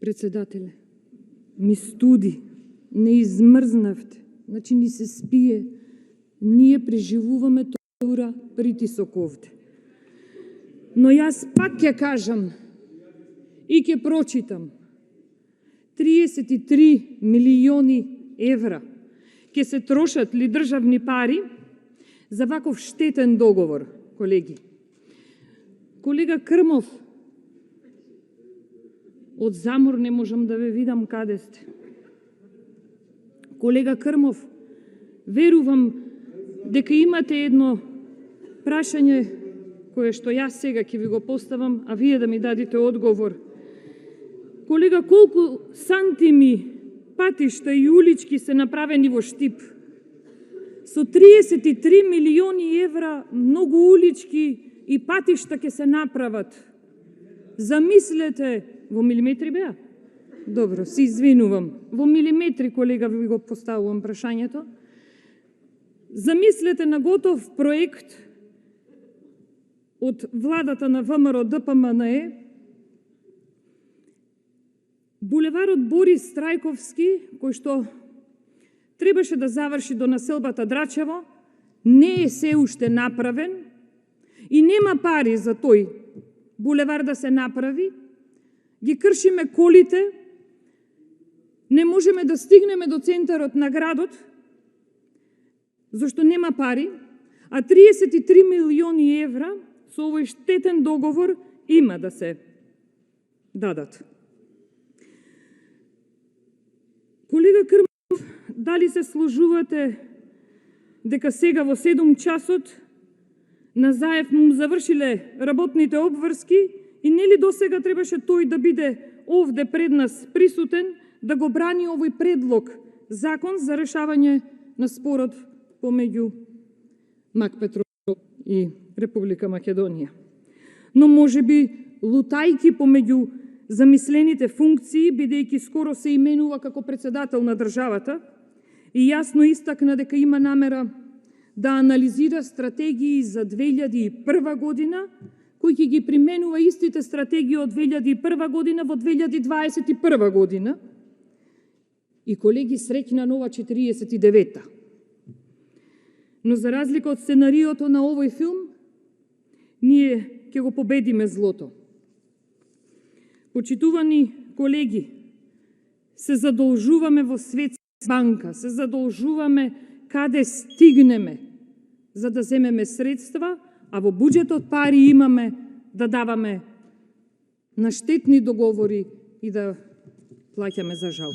Председателе, ми студи, не измрзнавте, значи ни се спие. Ние преживуваме тура притисок овде. Но јас пак ќе кажам и ќе прочитам. 33 милиони евра ќе се трошат ли државни пари за ваков штетен договор, колеги. Колега Крмов, од замор не можам да ве видам каде сте. Колега Крмов, верувам дека имате едно прашање кое што јас сега ќе ви го поставам, а вие да ми дадете одговор. Колега, колку сантими патишта и улички се направени во Штип? Со 33 милиони евра многу улички и патишта ќе се направат. Замислете, во милиметри беа? Добро, се извинувам. Во милиметри, колега, ви го поставувам прашањето. Замислете на готов проект од владата на ВМРО ДПМНЕ, булеварот Борис Трајковски, кој што требаше да заврши до населбата Драчево, не е се уште направен и нема пари за тој булевар да се направи, ги кршиме колите, не можеме да стигнеме до центарот на градот, зашто нема пари, а 33 милиони евра со овој штетен договор има да се дадат. Колега Крмов, дали се сложувате дека сега во 7 часот на Заев му завршиле работните обврски и нели досега требаше тој да биде овде пред нас присутен да го брани овој предлог закон за решавање на спорот помеѓу Мак Петров и Република Македонија. Но можеби лутајки помеѓу замислените функции, бидејќи скоро се именува како председател на државата и јасно истакна дека има намера да анализира стратегии за 2001 година, кои ќе ги применува истите стратегии од 2001 година во 2021 година. И колеги, среќна нова 49-та. Но за разлика од сценариото на овој филм, ние ќе го победиме злото. Почитувани колеги, се задолжуваме во Светска банка, се задолжуваме каде стигнеме за да земеме средства, а во буџетот пари имаме да даваме на штетни договори и да плаќаме за жал.